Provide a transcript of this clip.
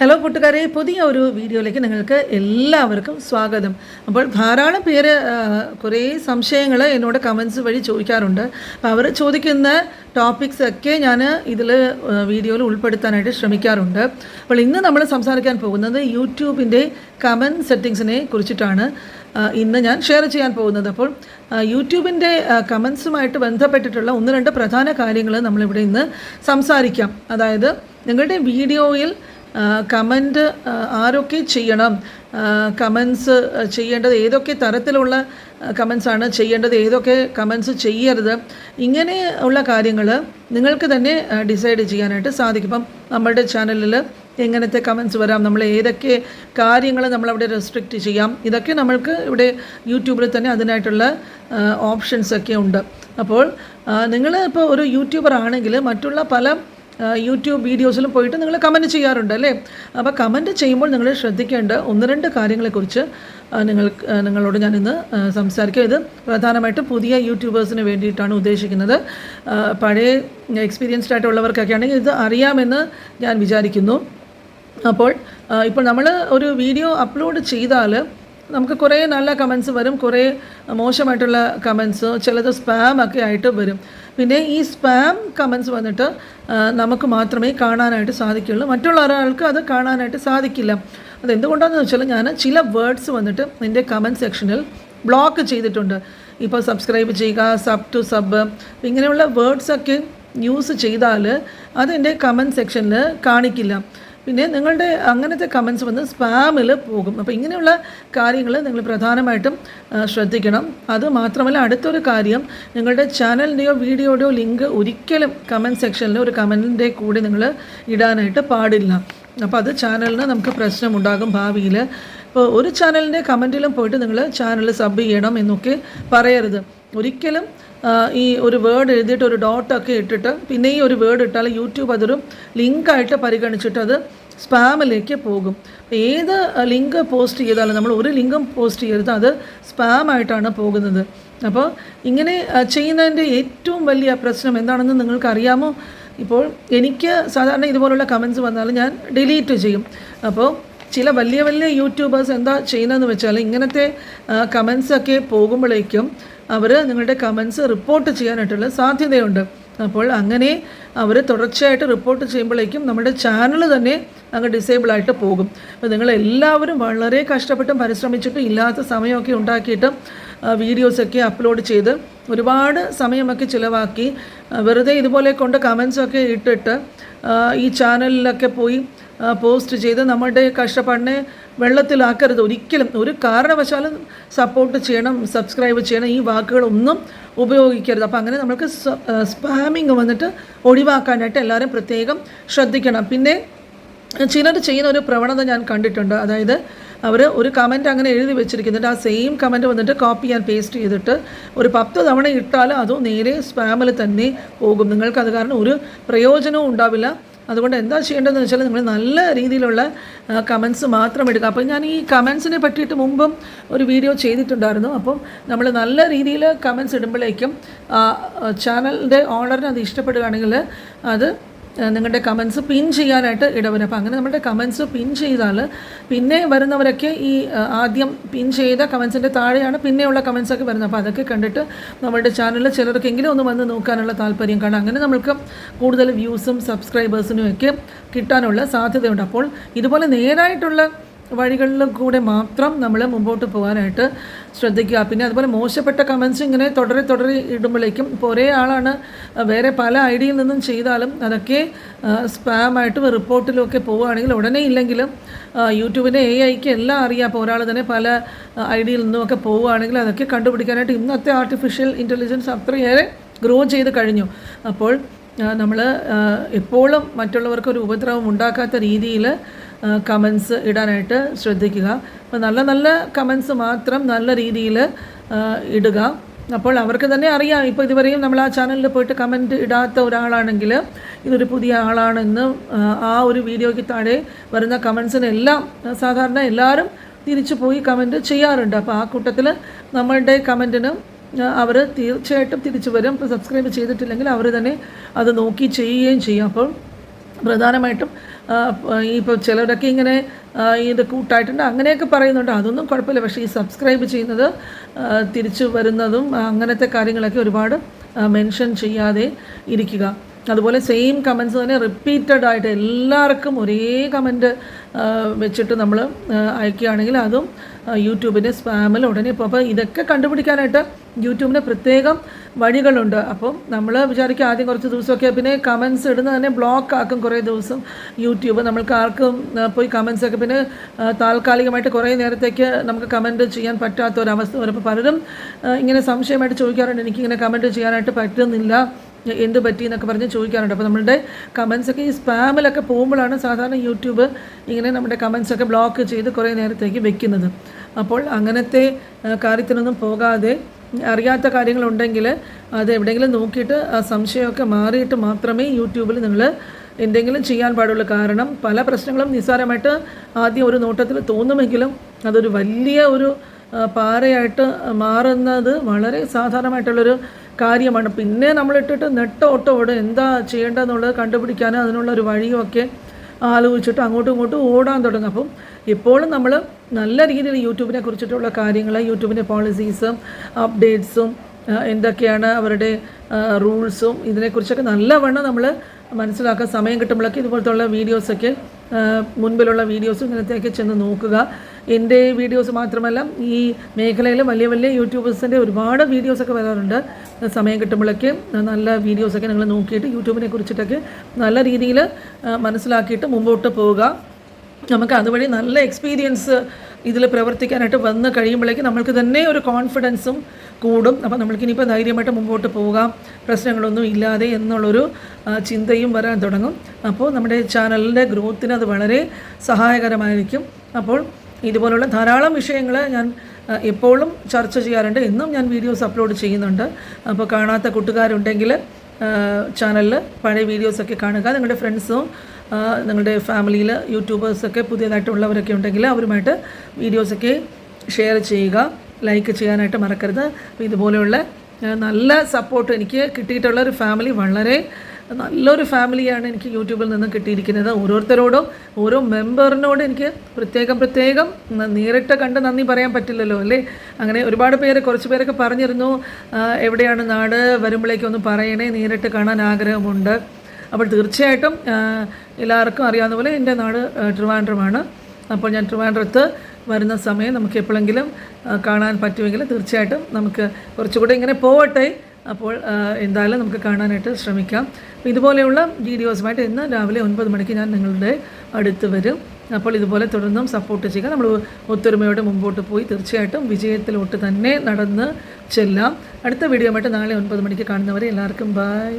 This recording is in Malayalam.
ഹലോ കൂട്ടുകാരെ, പുതിയ ഒരു വീഡിയോയിലേക്ക് നിങ്ങൾക്ക് എല്ലാവർക്കും സ്വാഗതം. അപ്പോൾ ധാരാളം പേര് കുറേ സംശയങ്ങൾ എന്നോട് കമൻസ് വഴി ചോദിക്കാറുണ്ട്. അപ്പോൾ അവർ ചോദിക്കുന്ന ടോപ്പിക്സ് ഒക്കെ ഞാൻ ഇതിൽ വീഡിയോയിൽ ഉൾപ്പെടുത്താനായിട്ട് ശ്രമിക്കാറുണ്ട്. അപ്പോൾ ഇന്ന് നമ്മൾ സംസാരിക്കാൻ പോകുന്നത് യൂട്യൂബിൻ്റെ കമൻറ്റ് സെറ്റിങ്സിനെ കുറിച്ചിട്ടാണ് ഇന്ന് ഞാൻ ഷെയർ ചെയ്യാൻ പോകുന്നത്. അപ്പോൾ യൂട്യൂബിൻ്റെ കമൻസുമായിട്ട് ബന്ധപ്പെട്ടിട്ടുള്ള ഒന്ന് രണ്ട് പ്രധാന കാര്യങ്ങൾ നമ്മളിവിടെ ഇന്ന് സംസാരിക്കാം. അതായത് നിങ്ങളുടെ വീഡിയോയിൽ കമൻറ്റ് ആരൊക്കെ ചെയ്യണം, കമൻസ് ചെയ്യേണ്ടത് ഏതൊക്കെ തരത്തിലുള്ള കമൻസാണ് ചെയ്യേണ്ടത്, ഏതൊക്കെ കമൻസ് ചെയ്യരുത്, ഇങ്ങനെ ഉള്ള കാര്യങ്ങൾ നിങ്ങൾക്ക് തന്നെ ഡിസൈഡ് ചെയ്യാനായിട്ട് സാധിക്കും. ഇപ്പം നമ്മളുടെ ചാനലിൽ എങ്ങനത്തെ കമൻസ് വരാം, നമ്മൾ ഏതൊക്കെ കാര്യങ്ങൾ നമ്മളവിടെ റെസ്ട്രിക്റ്റ് ചെയ്യാം, ഇതൊക്കെ നമ്മൾക്ക് ഇവിടെ യൂട്യൂബിൽ തന്നെ അതിനായിട്ടുള്ള ഓപ്ഷൻസൊക്കെ ഉണ്ട്. അപ്പോൾ നിങ്ങൾ ഇപ്പോൾ ഒരു യൂട്യൂബർ ആണെങ്കിൽ മറ്റുള്ള പല യൂട്യൂബ് വീഡിയോസിലും പോയിട്ട് നിങ്ങൾ കമൻറ്റ് ചെയ്യാറുണ്ട് അല്ലേ? അപ്പോൾ കമൻറ്റ് ചെയ്യുമ്പോൾ നിങ്ങൾ ശ്രദ്ധിക്കേണ്ട ഒന്ന് രണ്ട് കാര്യങ്ങളെക്കുറിച്ച് നിങ്ങളോട് ഞാൻ ഇന്ന് സംസാരിക്കുക. ഇത് പ്രധാനമായിട്ടും പുതിയ യൂട്യൂബേഴ്സിന് വേണ്ടിയിട്ടാണ് ഉദ്ദേശിക്കുന്നത്. പഴയ എക്സ്പീരിയൻസ്ഡ് ആയിട്ടുള്ളവർക്കൊക്കെ ആണെങ്കിൽ ഇത് അറിയാമെന്ന് ഞാൻ വിചാരിക്കുന്നു. അപ്പോൾ ഇപ്പോൾ നമ്മൾ ഒരു വീഡിയോ അപ്ലോഡ് ചെയ്താൽ നമുക്ക് കുറേ നല്ല കമൻസ് വരും, കുറേ മോശമായിട്ടുള്ള കമൻസ്, ചിലത് സ്പാം ഒക്കെ ആയിട്ട് വരും. പിന്നെ ഈ സ്പാം കമൻസ് വന്നിട്ട് നമുക്ക് മാത്രമേ കാണാനായിട്ട് സാധിക്കുള്ളൂ, മറ്റുള്ള ഒരാൾക്ക് അത് കാണാനായിട്ട് സാധിക്കില്ല. അതെന്തുകൊണ്ടാണെന്ന് വെച്ചാൽ ഞാൻ ചില വേർഡ്സ് വന്നിട്ട് എൻ്റെ കമൻറ്റ് സെക്ഷനിൽ ബ്ലോക്ക് ചെയ്തിട്ടുണ്ട്. ഇപ്പോൾ സബ്സ്ക്രൈബ് ചെയ്യുക, സബ് ടു സബ്, ഇങ്ങനെയുള്ള വേർഡ്സൊക്കെ യൂസ് ചെയ്താൽ അതെൻ്റെ കമൻറ്റ് സെക്ഷനിൽ കാണിക്കില്ല. പിന്നെ നിങ്ങളുടെ അങ്ങനത്തെ കമൻസ് വന്ന് സ്പാമിൽ പോകും. അപ്പോൾ ഇങ്ങനെയുള്ള കാര്യങ്ങൾ നിങ്ങൾ പ്രധാനമായിട്ടും ശ്രദ്ധിക്കണം. അത് മാത്രമല്ല, അടുത്തൊരു കാര്യം, നിങ്ങളുടെ ചാനലിൻ്റെയോ വീഡിയോയുടെയോ ലിങ്ക് ഒരിക്കലും കമൻറ്റ് സെക്ഷനിൽ ഒരു കമൻറ്റിൻ്റെ കൂടെ നിങ്ങൾ ഇടാനായിട്ട് പാടില്ല. അപ്പോൾ അത് ചാനലിന് നമുക്ക് പ്രശ്നമുണ്ടാകും ഭാവിയിൽ. ഇപ്പോൾ ഒരു ചാനലിൻ്റെ കമൻറ്റിലും പോയിട്ട് നിങ്ങൾ ചാനൽ സബ് ചെയ്യണം എന്നൊക്കെ പറയരുത്. ഒരിക്കലും ഈ ഒരു വേർഡ് എഴുതിയിട്ട് ഒരു ഡോട്ടൊക്കെ ഇട്ടിട്ട് പിന്നെ ഈ ഒരു വേർഡ് ഇട്ടാൽ യൂട്യൂബ് അതൊരു ലിങ്കായിട്ട് പരിഗണിച്ചിട്ട് അത് സ്പാമിലേക്ക് പോകും. ഏത് ലിങ്ക് പോസ്റ്റ് ചെയ്താലും നമ്മൾ ഒരു ലിങ്കും പോസ്റ്റ് ചെയ്യരുത്, അത് സ്പാമായിട്ടാണ് പോകുന്നത്. അപ്പോൾ ഇങ്ങനെ ചെയ്യുന്നതിൻ്റെ ഏറ്റവും വലിയ പ്രശ്നം എന്താണെന്ന് നിങ്ങൾക്കറിയാമോ? ഇപ്പോൾ എനിക്ക് സാധാരണ ഇതുപോലുള്ള കമൻസ് വന്നാൽ ഞാൻ ഡിലീറ്റ് ചെയ്യും. അപ്പോൾ ചില വലിയ വലിയ യൂട്യൂബേഴ്സ് എന്താ ചെയ്യുന്നതെന്ന് വെച്ചാൽ ഇങ്ങനത്തെ കമൻസൊക്കെ പോകുമ്പോഴേക്കും അവർ നിങ്ങളുടെ കമൻസ് റിപ്പോർട്ട് ചെയ്യാനായിട്ടുള്ള സാധ്യതയുണ്ട്. അപ്പോൾ അങ്ങനെ അവർ തുടർച്ചയായിട്ട് റിപ്പോർട്ട് ചെയ്യുമ്പോഴേക്കും നമ്മുടെ ചാനൽ തന്നെ അങ്ങ് ഡിസേബിളായിട്ട് പോകും. അപ്പോൾ നിങ്ങളെല്ലാവരും വളരെ കഷ്ടപ്പെട്ടും പരിശ്രമിച്ചിട്ടും ഇല്ലാത്ത സമയമൊക്കെ ഉണ്ടാക്കിയിട്ടും വീഡിയോസൊക്കെ അപ്ലോഡ് ചെയ്ത് ഒരുപാട് സമയമൊക്കെ ചിലവാക്കി വെറുതെ ഇതുപോലെ കൊണ്ട് കമൻസൊക്കെ ഇട്ടിട്ട് ഈ ചാനലിലൊക്കെ പോയി പോസ്റ്റ് ചെയ്ത് നമ്മുടെ കഷ്ടപ്പാടിനെ വെള്ളത്തിലാക്കരുത്. ഒരിക്കലും ഒരു കാരണവശാലും സപ്പോർട്ട് ചെയ്യണം, സബ്സ്ക്രൈബ് ചെയ്യണം, ഈ വാക്കുകളൊന്നും ഉപയോഗിക്കരുത്. അപ്പോൾ അങ്ങനെ നമുക്ക് സ്പാമിങ് വന്നിട്ട് ഒഴിവാക്കാനായിട്ട് എല്ലാവരും പ്രത്യേകം ശ്രദ്ധിക്കണം. പിന്നെ ചിലർ ചെയ്യുന്ന ഒരു പ്രവണത ഞാൻ കണ്ടിട്ടുണ്ട്. അതായത് അവർ ഒരു കമൻറ്റ് അങ്ങനെ എഴുതി വെച്ചിരിക്കുന്നുണ്ട്, ആ സെയിം കമൻറ്റ് വന്നിട്ട് കോപ്പി ആൻഡ് പേസ്റ്റ് ചെയ്തിട്ട് ഒരു 10 തവണ ഇട്ടാൽ അതും നേരെ സ്പാമിൽ തന്നെ പോകും. നിങ്ങൾക്കത് കാരണം ഒരു പ്രയോജനവും ഉണ്ടാവില്ല. അതുകൊണ്ട് എന്താ ചെയ്യേണ്ടതെന്ന് വെച്ചാൽ നിങ്ങൾ നല്ല രീതിയിലുള്ള കമൻസ് മാത്രം എടുക്കുക. അപ്പോൾ ഞാൻ ഈ കമൻസിനെ പറ്റിയിട്ട് മുമ്പും ഒരു വീഡിയോ ചെയ്തിട്ടുണ്ടായിരുന്നു. അപ്പം നമ്മൾ നല്ല രീതിയിൽ കമൻസ് ഇടുമ്പോഴേക്കും ചാനലിൻ്റെ ഓണറിന് അത് ഇഷ്ടപ്പെടുകയാണെങ്കിൽ അത് നിങ്ങളുടെ കമൻസ് പിൻ ചെയ്യാനായിട്ട് ഇടവരും. അപ്പോൾ അങ്ങനെ നമ്മുടെ കമൻസ് പിൻ ചെയ്താൽ പിന്നെ വരുന്നവരൊക്കെ ഈ ആദ്യം പിൻ ചെയ്ത കമൻസിൻ്റെ താഴെയാണ് പിന്നെയുള്ള കമൻസൊക്കെ വരുന്നത്. അപ്പോൾ അതൊക്കെ കണ്ടിട്ട് നമ്മുടെ ചാനലിൽ ചിലർക്കെങ്കിലും ഒന്ന് വന്ന് നോക്കാനുള്ള താല്പര്യം കാണാം. അങ്ങനെ നമ്മൾക്ക് കൂടുതൽ വ്യൂസും സബ്സ്ക്രൈബേഴ്സിനും ഒക്കെ കിട്ടാനുള്ള സാധ്യതയുണ്ട്. അപ്പോൾ ഇതുപോലെ നേരായിട്ടുള്ള വഴികളിലും കൂടെ മാത്രം നമ്മൾ മുമ്പോട്ട് പോകാനായിട്ട് ശ്രദ്ധിക്കുക. പിന്നെ അതുപോലെ മോശപ്പെട്ട കമൻസ് ഇങ്ങനെ തുടരെ ഇടുമ്പോഴേക്കും ഇപ്പോൾ ഒരേ ആളാണ് വേറെ പല ഐഡിയിൽ നിന്നും ചെയ്താലും അതൊക്കെ സ്പാമായിട്ടും റിപ്പോർട്ടിലും ഒക്കെ പോവുകയാണെങ്കിൽ ഉടനെ ഇല്ലെങ്കിലും യൂട്യൂബിൻ്റെ AI-ക്ക് എല്ലാം അറിയാം. അപ്പോൾ ഒരാൾ തന്നെ പല ഐഡിയിൽ നിന്നുമൊക്കെ പോവുകയാണെങ്കിൽ അതൊക്കെ കണ്ടുപിടിക്കാനായിട്ട് ഇന്നത്തെ ആർട്ടിഫിഷ്യൽ ഇൻ്റലിജൻസ് അത്രയേറെ ഗ്രോ ചെയ്ത് കഴിഞ്ഞു. അപ്പോൾ നമ്മൾ എപ്പോഴും മറ്റുള്ളവർക്കൊരു ഉപദ്രവം ഉണ്ടാക്കാത്ത രീതിയിൽ കമൻസ് ഇടാനായിട്ട് ശ്രദ്ധിക്കുക. അപ്പോൾ നല്ല നല്ല കമൻസ് മാത്രം നല്ല രീതിയിൽ ഇടുക. അപ്പോൾ അവർക്ക് തന്നെ അറിയാം. ഇപ്പോൾ ഇതുവരെയും നമ്മൾ ആ ചാനലിൽ പോയിട്ട് കമൻറ്റ് ഇടാത്ത ഒരാളാണെങ്കിൽ ഇതൊരു പുതിയ ആളാണെന്ന് ആ ഒരു വീഡിയോയ്ക്ക് താഴെ വരുന്ന കമൻസിനെല്ലാം സാധാരണ എല്ലാവരും തിരിച്ചു പോയി കമൻറ്റ് ചെയ്യാറുണ്ട്. അപ്പോൾ ആ കൂട്ടത്തിൽ നമ്മളുടെ കമൻറ്റിന് അവർ തീർച്ചയായിട്ടും തിരിച്ചു വരും. ഇപ്പോൾ സബ്സ്ക്രൈബ് ചെയ്തിട്ടില്ലെങ്കിൽ അവർ തന്നെ അത് നോക്കി ചെയ്യുകയും ചെയ്യും. അപ്പോൾ പ്രധാനമായിട്ടും ഇപ്പോൾ ചിലരൊക്കെ ഇങ്ങനെ ഇത് കൂട്ടായിട്ടുണ്ട് അങ്ങനെയൊക്കെ പറയുന്നുണ്ട്, അതൊന്നും കുഴപ്പമില്ല. പക്ഷേ ഈ സബ്സ്ക്രൈബ് ചെയ്യുന്നത്, തിരിച്ചു വരുന്നതും അങ്ങനത്തെ കാര്യങ്ങളൊക്കെ ഒരുപാട് മെൻഷൻ ചെയ്യാതെ ഇരിക്കുക. അതുപോലെ സെയിം കമൻസ് തന്നെ റിപ്പീറ്റഡ് ആയിട്ട് എല്ലാവർക്കും ഒരേ കമൻറ്റ് വെച്ചിട്ട് നമ്മൾ അയക്കുകയാണെങ്കിൽ അതും യൂട്യൂബിൻ്റെ സ്പാമിൽ ഉടനെ ഇപ്പോൾ. അപ്പോൾ ഇതൊക്കെ കണ്ടുപിടിക്കാനായിട്ട് യൂട്യൂബിന് പ്രത്യേകം വഴികളുണ്ട്. അപ്പം നമ്മൾ വിചാരിക്കുക ആദ്യം കുറച്ച് ദിവസമൊക്കെ, പിന്നെ കമൻസ് ഇടുന്നത് തന്നെ ബ്ലോക്ക് ആക്കും കുറേ ദിവസം യൂട്യൂബ്. നമ്മൾക്ക് ആർക്കും പോയി കമൻസൊക്കെ പിന്നെ താൽക്കാലികമായിട്ട് കുറേ നേരത്തേക്ക് നമുക്ക് കമൻറ്റ് ചെയ്യാൻ പറ്റാത്ത ഒരവസ്ഥ വരും. അപ്പോൾ പലരും ഇങ്ങനെ സംശയമായിട്ട് ചോദിക്കാറുണ്ട്, എനിക്കിങ്ങനെ കമൻറ്റ് ചെയ്യാനായിട്ട് പറ്റുന്നില്ല, എന്ത് പറ്റി എന്നൊക്കെ പറഞ്ഞ് ചോദിക്കാറുണ്ട്. അപ്പോൾ നമ്മളുടെ കമൻസൊക്കെ ഈ സ്പാമിലൊക്കെ പോകുമ്പോഴാണ് സാധാരണ യൂട്യൂബ് ഇങ്ങനെ നമ്മുടെ കമൻസൊക്കെ ബ്ലോക്ക് ചെയ്ത് കുറേ നേരത്തേക്ക് വെക്കുന്നത്. അപ്പോൾ അങ്ങനത്തെ കാര്യത്തിനൊന്നും പോകാതെ അറിയാത്ത കാര്യങ്ങളുണ്ടെങ്കിൽ അത് എവിടെയെങ്കിലും നോക്കിയിട്ട് ആ സംശയമൊക്കെ മാറിയിട്ട് മാത്രമേ യൂട്യൂബിൽ നിങ്ങൾ എന്തെങ്കിലും ചെയ്യാൻ പാടുള്ളൂ. കാരണം പല പ്രശ്നങ്ങളും നിസ്സാരമായിട്ട് ആദ്യം ഒരു നോട്ടത്തിൽ തോന്നുമെങ്കിലും അതൊരു വലിയ ഒരു പാറയായിട്ട് മാറുന്നത് വളരെ സാധാരണമായിട്ടുള്ളൊരു കാര്യമാണ്. പിന്നെ നമ്മളിട്ടിട്ട് നെട്ടോട്ടോട് എന്താ ചെയ്യേണ്ടതെന്നുള്ളത് കണ്ടുപിടിക്കാനും അതിനുള്ളൊരു വഴിയുമൊക്കെ ആലോചിച്ചിട്ട് അങ്ങോട്ടും ഇങ്ങോട്ടും ഓടാൻ തുടങ്ങും. അപ്പം എപ്പോഴും നമ്മൾ നല്ല രീതിയിൽ യൂട്യൂബിനെ കുറിച്ചിട്ടുള്ള കാര്യങ്ങൾ, യൂട്യൂബിൻ്റെ പോളിസീസും അപ്ഡേറ്റ്സും എന്തൊക്കെയാണ് അവരുടെ റൂൾസും ഇതിനെക്കുറിച്ചൊക്കെ നല്ലവണ്ണം നമ്മൾ മനസ്സിലാക്കാൻ സമയം കിട്ടുമ്പോഴൊക്കെ ഇതുപോലത്തുള്ള വീഡിയോസൊക്കെ, മുൻപിലുള്ള വീഡിയോസും ഇങ്ങനത്തെയൊക്കെ ചെന്ന് നോക്കുക. എൻ്റെ വീഡിയോസ് മാത്രമല്ല, ഈ മേഖലയിൽ വലിയ വലിയ യൂട്യൂബേഴ്സിൻ്റെ ഒരുപാട് വീഡിയോസൊക്കെ വരാറുണ്ട്. സമയം കിട്ടുമ്പോഴൊക്കെ നല്ല വീഡിയോസൊക്കെ നിങ്ങൾ നോക്കിയിട്ട് യൂട്യൂബിനെ കുറിച്ചിട്ടൊക്കെ നല്ല രീതിയിൽ മനസ്സിലാക്കിയിട്ട് മുമ്പോട്ട് പോവുക. നമുക്ക് അതുവഴി നല്ല എക്സ്പീരിയൻസ് ഇതിൽ പ്രവർത്തിക്കാനായിട്ട് വന്ന് കഴിയുമ്പോഴേക്ക് നമ്മൾക്ക് തന്നെ ഒരു കോൺഫിഡൻസും കൂടും. അപ്പോൾ നമ്മൾക്കിനിയിപ്പോൾ ധൈര്യമായിട്ട് മുമ്പോട്ട് പോകാം, പ്രശ്നങ്ങളൊന്നും ഇല്ലാതെ എന്നുള്ളൊരു ചിന്തയും വരാൻ തുടങ്ങും. അപ്പോൾ നമ്മുടെ ചാനലിൻ്റെ ഗ്രോത്തിന് അത് വളരെ സഹായകരമായിരിക്കും. അപ്പോൾ ഇതുപോലുള്ള ധാരാളം വിഷയങ്ങൾ ഞാൻ എപ്പോഴും ചർച്ച ചെയ്യാറുണ്ട്, എന്നും ഞാൻ വീഡിയോസ് അപ്ലോഡ് ചെയ്യുന്നുണ്ട്. അപ്പോൾ കാണാത്ത കൂട്ടുകാരുണ്ടെങ്കിൽ ചാനലിൽ പഴയ വീഡിയോസൊക്കെ കാണുക. നിങ്ങളുടെ ഫ്രണ്ട്സും നിങ്ങളുടെ ഫാമിലിയിൽ യൂട്യൂബേഴ്സൊക്കെ പുതിയതായിട്ടുള്ളവരൊക്കെ ഉണ്ടെങ്കിൽ അവരുമായിട്ട് വീഡിയോസൊക്കെ ഷെയർ ചെയ്യുക, ലൈക്ക് ചെയ്യാനായിട്ട് മറക്കരുത്. അപ്പോൾ ഇതുപോലെയുള്ള നല്ല സപ്പോർട്ട് എനിക്ക് കിട്ടിയിട്ടുള്ള ഒരു ഫാമിലി, വളരെ നല്ലൊരു ഫാമിലിയാണ് എനിക്ക് യൂട്യൂബിൽ നിന്ന് കിട്ടിയിരിക്കുന്നത്. ഓരോരുത്തരോടും ഓരോ മെമ്പറിനോടും എനിക്ക് പ്രത്യേകം നേരിട്ട് കണ്ട് നന്ദി പറയാൻ പറ്റില്ലല്ലോ അല്ലേ. അങ്ങനെ ഒരുപാട് പേര്, കുറച്ച് പേരൊക്കെ പറഞ്ഞിരുന്നു എവിടെയാണ് നാട്, വരുമ്പോഴേക്കൊന്ന് പറയണേ, നേരിട്ട് കാണാൻ ആഗ്രഹമുണ്ട്. അപ്പോൾ തീർച്ചയായിട്ടും എല്ലാവർക്കും അറിയാവുന്ന പോലെ എൻ്റെ നാട് ട്രിവാൻഡ്രമാണ്. അപ്പോൾ ഞാൻ ട്രിവാൻഡ്രത്ത് വരുന്ന സമയം നമുക്ക് എപ്പോഴെങ്കിലും കാണാൻ പറ്റുമെങ്കിൽ തീർച്ചയായിട്ടും നമുക്ക് കുറച്ചുകൂടെ ഇങ്ങനെ പോവട്ടെ. അപ്പോൾ എന്തായാലും നമുക്ക് കാണാനായിട്ട് ശ്രമിക്കാം. അപ്പോൾ ഇതുപോലെയുള്ള വീഡിയോസുമായിട്ട് ഇന്ന് രാവിലെ 9 മണിക്ക് ഞാൻ നിങ്ങളുടെ അടുത്ത് വരും. അപ്പോൾ ഇതുപോലെ തുടർന്നും സപ്പോർട്ട് ചെയ്യുക. നമ്മൾ ഒത്തൊരുമയോടെ മുമ്പോട്ട് പോയി തീർച്ചയായിട്ടും വിജയത്തിലോട്ട് തന്നെ നടന്ന് ചെല്ലാം. അടുത്ത വീഡിയോയുമായിട്ട് നാളെ 9 മണിക്ക് കാണുന്നവരെ എല്ലാവർക്കും ബൈ.